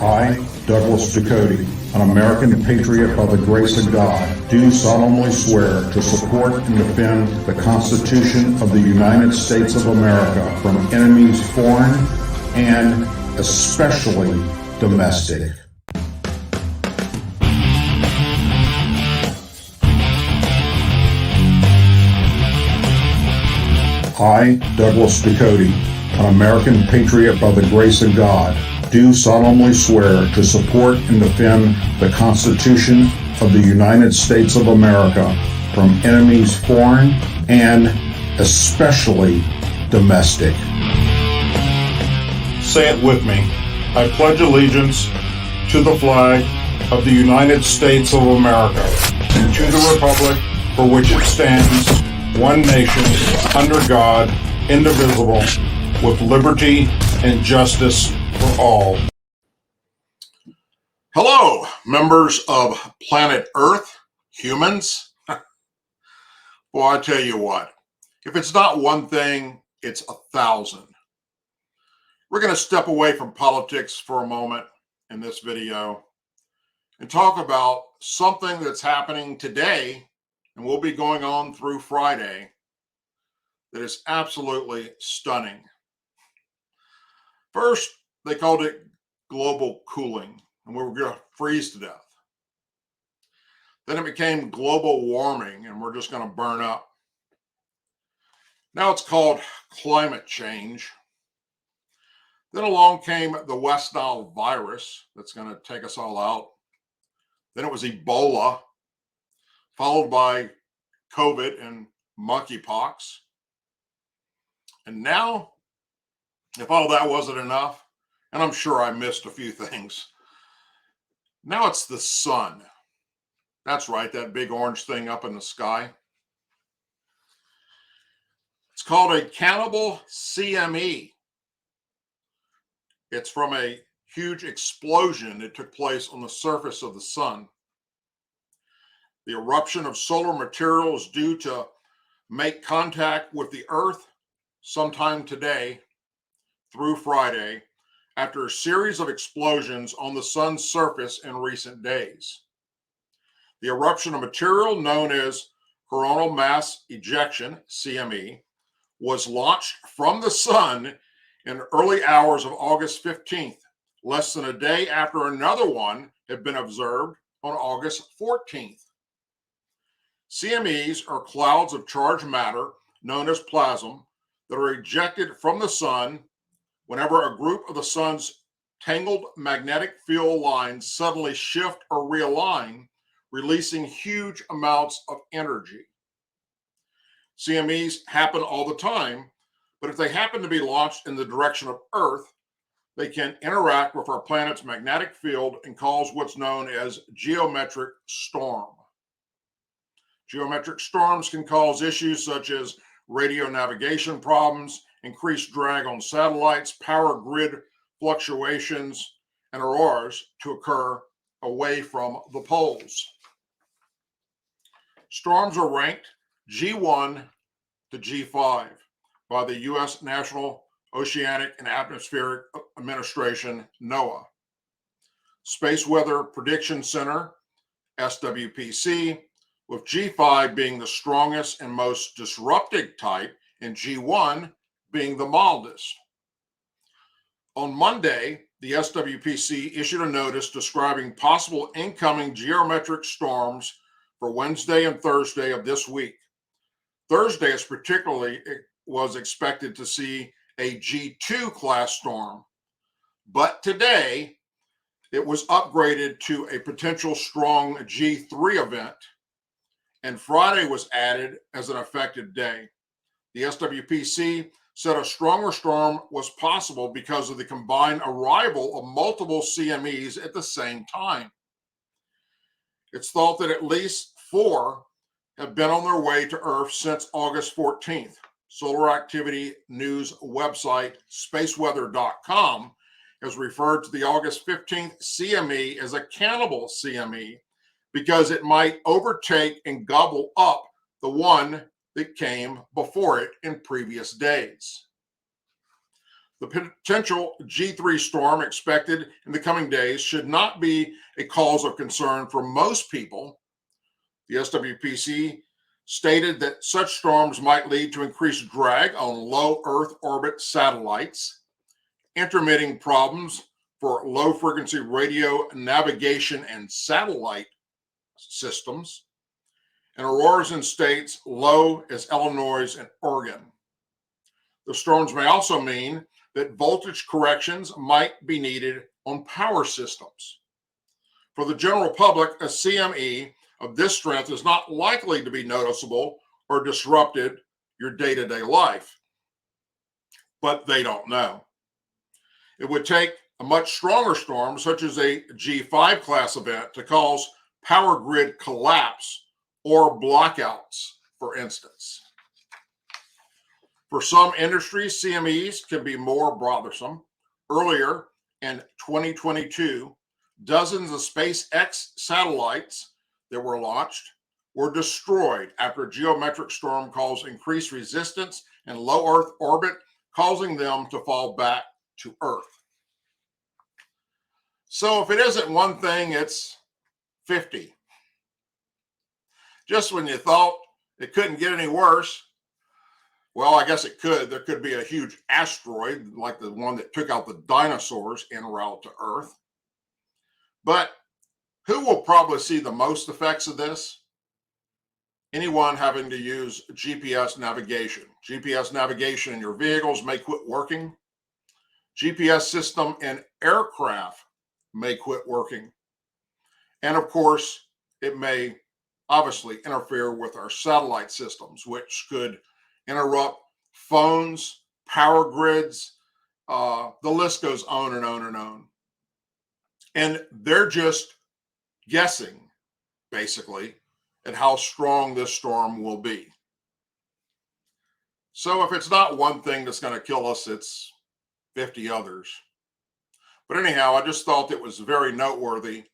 I, Douglas Ducote, an American patriot by the grace of God, do solemnly swear to support and defend the Constitution of the United States of America from enemies foreign and especially domestic. I, Douglas Ducote, an American patriot by the grace of God, do solemnly swear to support and defend the Constitution of the United States of America from enemies foreign and especially domestic. Say it with me. I pledge allegiance to the flag of the United States of America and to the republic for which it stands, one nation, under God, indivisible, with liberty and justice for all. Hello, members of planet Earth, humans. Well, I tell you what, if it's not one thing, it's 1,000. We're going to step away from politics for a moment in this video and talk about something that's happening today and will be going on through Friday that is absolutely stunning. First, they called it global cooling, and we were going to freeze to death. Then it became global warming, and we're just going to burn up. Now it's called climate change. Then along came the West Nile virus that's going to take us all out. Then it was Ebola, followed by COVID and monkeypox. And now, if all that wasn't enough, and I'm sure I missed a few things, now it's the sun. That's right, that big orange thing up in the sky. It's called a cannibal CME. It's from a huge explosion that took place on the surface of the sun. The eruption of solar material is due to make contact with the Earth sometime today through Friday after a series of explosions on the sun's surface in recent days. The eruption of material known as coronal mass ejection, CME, was launched from the sun in early hours of August 15th, less than a day after another one had been observed on August 14th. CMEs are clouds of charged matter known as plasma that are ejected from the sun whenever a group of the sun's tangled magnetic field lines suddenly shift or realign, releasing huge amounts of energy. CMEs happen all the time, but if they happen to be launched in the direction of Earth, they can interact with our planet's magnetic field and cause what's known as geometric storm. Geometric storms can cause issues such as radio navigation problems, increased drag on satellites, power grid fluctuations, and auroras to occur away from the poles. Storms are ranked G1 to G5 by the U.S. National Oceanic and Atmospheric Administration, NOAA. Space Weather Prediction Center, SWPC, with G5 being the strongest and most disruptive type, and G1 being the mildest. On Monday, the SWPC issued a notice describing possible incoming geometric storms for Wednesday and Thursday of this week. Thursday was expected to see a G2 class storm, but today it was upgraded to a potential strong G3 event, and Friday was added as an affected day. The SWPC said a stronger storm was possible because of the combined arrival of multiple CMEs at the same time. It's thought that at least 4 have been on their way to Earth since August 14th. Solar activity news website spaceweather.com has referred to the August 15th CME as a cannibal CME because it might overtake and gobble up the one that came before it in previous days. The potential G3 storm expected in the coming days should not be a cause of concern for most people. The SWPC stated that such storms might lead to increased drag on low Earth orbit satellites, intermitting problems for low frequency radio navigation and satellite systems, and auroras in states low as Illinois and Oregon. The storms may also mean that voltage corrections might be needed on power systems. For the general public, a CME of this strength is not likely to be noticeable or disrupted your day-to-day life, but they don't know. It would take a much stronger storm, such as a G5 class event, to cause power grid collapse or blackouts, for instance. For some industries, CMEs can be more bothersome. Earlier in 2022, dozens of SpaceX satellites that were launched were destroyed after a geometric storm caused increased resistance in low Earth orbit, causing them to fall back to Earth. So if it isn't one thing, it's 50. Just when you thought it couldn't get any worse, well, I guess it could. There could be a huge asteroid like the one that took out the dinosaurs en route to Earth. But who will probably see the most effects of this? Anyone having to use GPS navigation. GPS navigation in your vehicles may quit working. GPS system in aircraft may quit working. And of course, it may obviously interfere with our satellite systems, which could interrupt phones, power grids. The list goes on and on and on. And they're just guessing, basically, at how strong this storm will be. So if it's not one thing that's going to kill us, it's 50 others. But anyhow, I just thought it was very noteworthy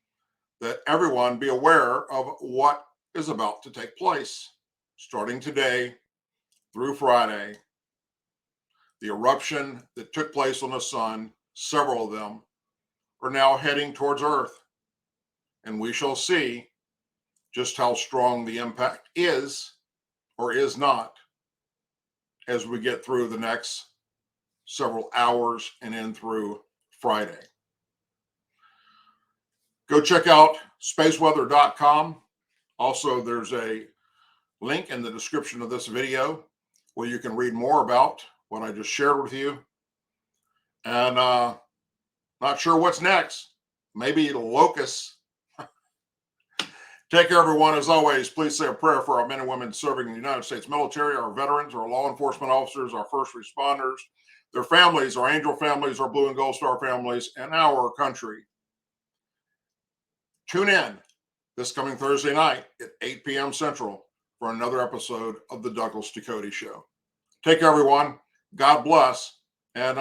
that everyone be aware of what is about to take place starting today through Friday. The eruption that took place on the sun, several of them, are now heading towards Earth. And we shall see just how strong the impact is or is not as we get through the next several hours and in through Friday. Go check out spaceweather.com. Also, there's a link in the description of this video where you can read more about what I just shared with you. And not sure what's next. Maybe locusts. Take care, everyone. As always, please say a prayer for our men and women serving in the United States military, our veterans, our law enforcement officers, our first responders, their families, our angel families, our blue and gold star families, and our country. Tune in this coming Thursday night at 8 p.m. Central for another episode of the Douglas Ducote Show. Take care, everyone. God bless, and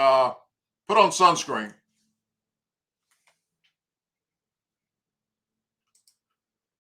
put on sunscreen.